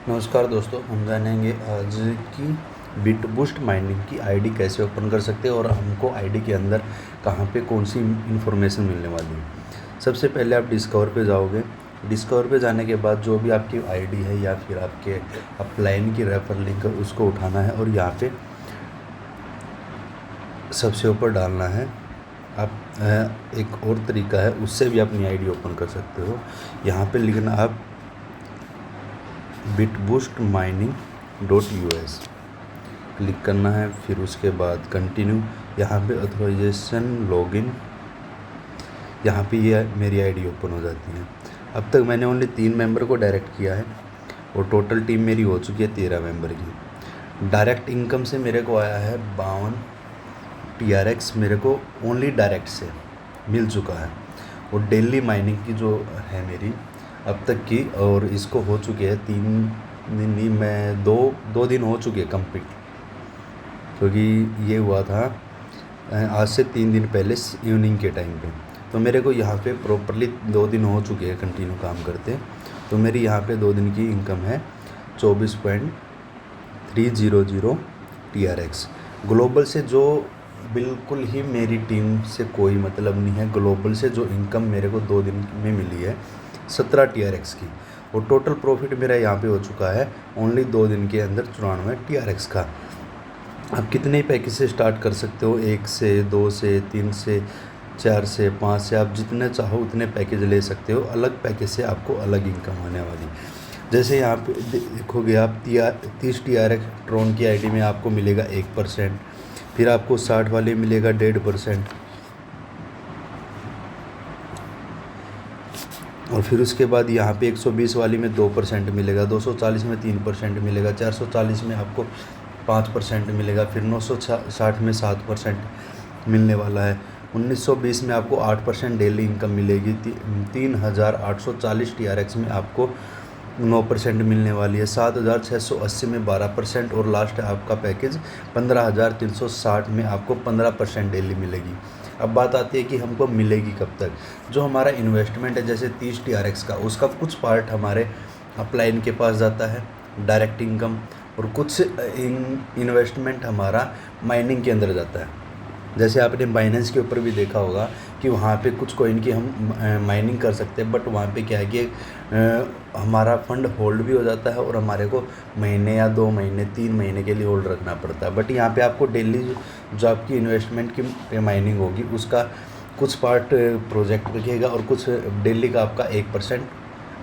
नमस्कार दोस्तों, हम जानेंगे आज की बिटबूस्ट माइनिंग की आईडी कैसे ओपन कर सकते हैं और हमको आईडी के अंदर कहाँ पे कौन सी इन्फॉर्मेशन मिलने वाली है। सबसे पहले आप डिस्कवर पे जाओगे। डिस्कवर पे जाने के बाद जो भी आपकी आईडी है या फिर आपके अपलाइन की रेफर लिंक है उसको उठाना है और यहाँ पे सबसे ऊपर डालना है। आप एक और तरीका है, उससे भी अपनी आईडी ओपन कर सकते हो। यहाँ पे लिखना आप bitboostmining.us क्लिक करना है, फिर उसके बाद कंटिन्यू। यहाँ पे ऑथराइजेशन लॉगिन, यहाँ पे ये मेरी आईडी ओपन हो जाती है। अब तक मैंने ओनली 3 मेंबर को डायरेक्ट किया है और टोटल टीम मेरी हो चुकी है 13 मेंबर की। डायरेक्ट इनकम से मेरे को आया है 52 TRX, मेरे को ओनली डायरेक्ट से मिल चुका है। और डेली माइनिंग की जो है मेरी अब तक की, और इसको हो चुके हैं 3 दिन, नहीं मैं दो दिन हो चुके हैं कंप्लीट, क्योंकि ये हुआ था आज से 3 दिन पहले इवनिंग के टाइम पे। तो मेरे को यहाँ पे प्रॉपरली 2 दिन हो चुके हैं कंटिन्यू काम करते। तो मेरी यहाँ पे 2 दिन की इनकम है 24.300 TRX। ग्लोबल से जो बिल्कुल ही मेरी टीम से कोई मतलब नहीं है, ग्लोबल से जो इनकम मेरे को 2 दिन में मिली है 17 TRX की, और टोटल प्रॉफिट मेरा यहाँ पे हो चुका है ओनली 2 दिन के अंदर 94 TRX का। आप कितने पैकेज से स्टार्ट कर सकते हो, 1 से 2 से 3 से 4 से 5 से, आप जितने चाहो उतने पैकेज ले सकते हो। अलग पैकेज से आपको अलग इनकम आने वाली। जैसे यहाँ पे देखोगे आप 30 TRX ट्रॉन की आईडी में आपको मिलेगा 1%, फिर आपको 60 वाले मिलेगा 1.5%, और फिर उसके बाद यहाँ पे 120 वाली में 2% मिलेगा, 240 में 3% मिलेगा, 440 में आपको 5% मिलेगा, फिर 960 में 7% मिलने वाला है, 1920 में आपको 8% डेली इनकम मिलेगी, 3840 TRX में आपको 9% मिलने वाली है, 7680 में 12%, और लास्ट है आपका पैकेज 15360 में आपको 15% डेली मिलेगी। अब बात आती है कि हमको मिलेगी कब तक। जो हमारा इन्वेस्टमेंट है जैसे 30 TRX का, उसका कुछ पार्ट हमारे अपलाइन के पास जाता है डायरेक्ट इनकम, और कुछ इन्वेस्टमेंट हमारा माइनिंग के अंदर जाता है। जैसे आपने बाइनेंस के ऊपर भी देखा होगा कि वहाँ पे कुछ कॉइन की हम माइनिंग कर सकते हैं, बट वहाँ पे क्या है कि हमारा फंड होल्ड भी हो जाता है और हमारे को महीने या 2 महीने 3 महीने के लिए होल्ड रखना पड़ता है। बट यहाँ पे आपको डेली जो आपकी इन्वेस्टमेंट की पे माइनिंग होगी उसका कुछ पार्ट प्रोजेक्ट रखिएगा और कुछ डेली का आपका 1%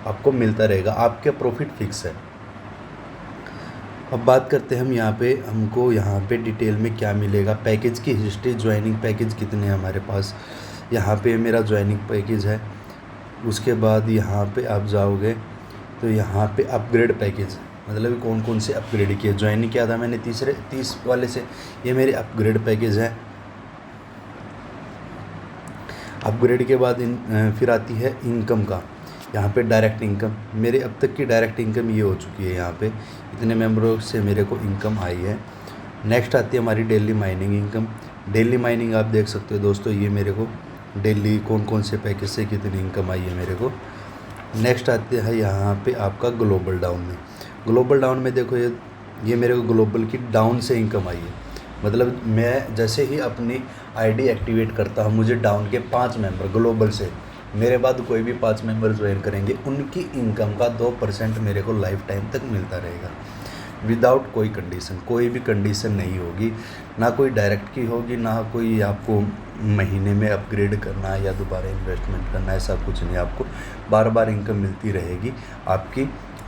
आपको मिलता रहेगा। आपके प्रॉफिट फिक्स है। अब बात करते हैं हम यहाँ पे डिटेल में क्या मिलेगा। पैकेज की हिस्ट्री, ज्वाइनिंग पैकेज कितने हैं हमारे पास। यहाँ पे मेरा ज्वाइनिंग पैकेज है। उसके बाद यहाँ पे आप जाओगे तो यहाँ पे अपग्रेड पैकेज, मतलब कौन कौन से अपग्रेड किए। ज्वाइनिंग किया था मैंने 30 वाले से, ये मेरे अपग्रेड पैकेज है। अपग्रेड के बाद फिर आती है इनकम का। यहाँ पे डायरेक्ट इनकम, मेरे अब तक की डायरेक्ट इनकम ये हो चुकी है। यहाँ पे इतने मेंबरों से मेरे को इनकम आई है। नेक्स्ट आती है हमारी daily mining income. Daily mining आप देख सकते हो दोस्तों, ये मेरे को डेली कौन कौन से पैकेज से कितनी इनकम आई है मेरे को। नेक्स्ट आते हैं यहाँ पे आपका ग्लोबल डाउन में। ग्लोबल डाउन में देखो ये मेरे को ग्लोबल की डाउन से इनकम आई है। मतलब मैं जैसे ही अपनी आईडी एक्टिवेट करता हूँ, मुझे डाउन के 5 मेंबर ग्लोबल से, मेरे बाद कोई भी 5 मेंबर ज्वाइन करेंगे, उनकी इनकम का 2% मेरे को लाइफ टाइम तक मिलता रहेगा, विदाउट कोई कंडीशन। कोई भी कंडीशन नहीं होगी, ना कोई डायरेक्ट की होगी, ना कोई आपको महीने में अपग्रेड करना है या दोबारा इन्वेस्टमेंट करना है, ऐसा कुछ नहीं। आपको बार बार इनकम मिलती रहेगी आपकी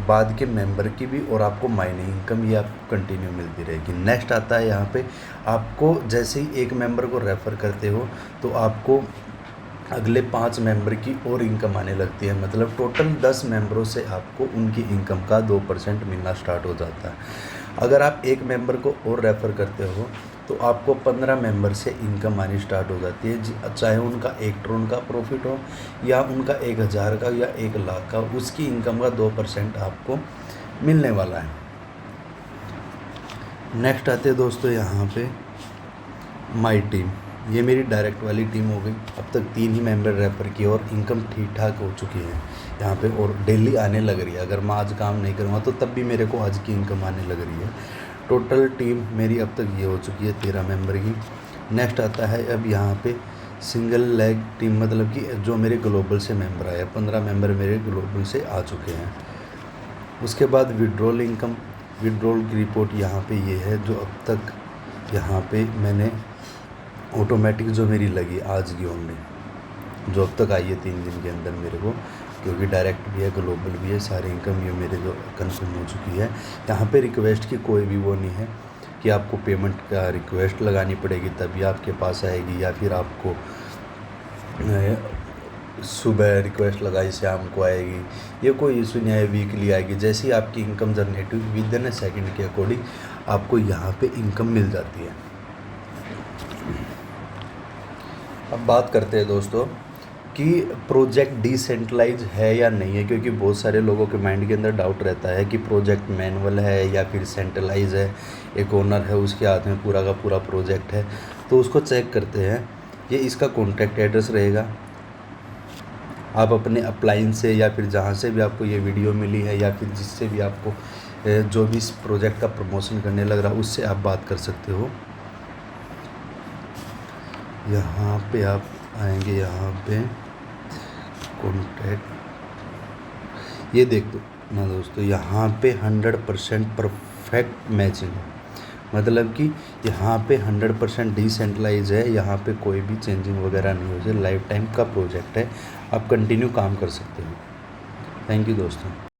बाद के मेंबर की भी, और आपको माइनिंग इनकम ये आपको कंटिन्यू मिलती रहेगी। नेक्स्ट आता है यहाँ पे आपको जैसे ही एक मेंबर को रेफ़र करते हो तो आपको अगले 5 मेंबर की और इनकम आने लगती है। मतलब टोटल 10 मेंबरों से आपको उनकी इनकम का 2% मिलना स्टार्ट हो जाता है। अगर आप एक मेंबर को और रेफ़र करते हो तो आपको 15 मेंबर से इनकम आनी स्टार्ट हो जाती है। चाहे उनका 1 ट्रिलियन का प्रॉफिट हो या उनका 1000 का या 1 लाख का, उसकी इनकम का 2% आपको मिलने वाला है। नेक्स्ट आते हैं दोस्तों यहाँ पे माई टीम। ये मेरी डायरेक्ट वाली टीम हो गई। अब तक 3 ही मेंबर रेफ़र किए और इनकम ठीक ठाक हो चुकी है। यहाँ पे और डेली आने लग रही है। अगर मैं आज काम नहीं करूँगा तो तब भी मेरे को आज की इनकम आने लग रही है। टोटल टीम मेरी अब तक ये हो चुकी है 13 मेंबर की। नेक्स्ट आता है अब यहाँ पे सिंगल लेग टीम, मतलब कि जो मेरे ग्लोबल से मेंबर आए, 15 मेंबर मेरे ग्लोबल से आ चुके हैं। उसके बाद विड्रॉल इनकम, विड्रॉल की रिपोर्ट यहाँ पे ये है जो अब तक यहाँ पे मैंने ऑटोमेटिक जो मेरी लगी आज की ओनली, जो अब तक आई है 3 दिन के अंदर मेरे को, क्योंकि डायरेक्ट भी है ग्लोबल भी है, सारी इनकम ये मेरे जो कंफर्म हो चुकी है। यहाँ पे रिक्वेस्ट की कोई भी वो नहीं है कि आपको पेमेंट का रिक्वेस्ट लगानी पड़ेगी तभी आपके पास आएगी, या फिर आपको सुबह रिक्वेस्ट लगाई शाम को आएगी, ये कोई इशू नहीं है। वीकली आएगी, जैसी आपकी इनकम जनरेट हुई विद इन ए सेकेंड के अकॉर्डिंग आपको यहाँ पे इनकम मिल जाती है। अब बात करते हैं दोस्तों कि प्रोजेक्ट डिसेंट्रलाइज है या नहीं है, क्योंकि बहुत सारे लोगों के माइंड के अंदर डाउट रहता है कि प्रोजेक्ट मैनुअल है या फिर सेंट्रलाइज है, एक ओनर है उसके हाथ में पूरा का पूरा प्रोजेक्ट है। तो उसको चेक करते हैं। ये इसका कॉन्टैक्ट एड्रेस रहेगा। आप अपने अपलाइन से या फिर जहाँ से भी आपको ये वीडियो मिली है या फिर जिससे भी आपको जो भी इस प्रोजेक्ट का प्रमोशन करने लग रहा है उससे आप बात कर सकते हो। यहाँ पे आप आएंगे, यहाँ पे कॉन्टैक्ट, ये देख दो ना दोस्तों, यहाँ पे 100% परफेक्ट मैचिंग है, मतलब कि यहाँ पे 100% डिसेंट्रलाइज है। यहाँ पे कोई भी चेंजिंग वगैरह नहीं हो जाए, लाइफ टाइम का प्रोजेक्ट है, आप कंटिन्यू काम कर सकते हो। थैंक यू दोस्तों।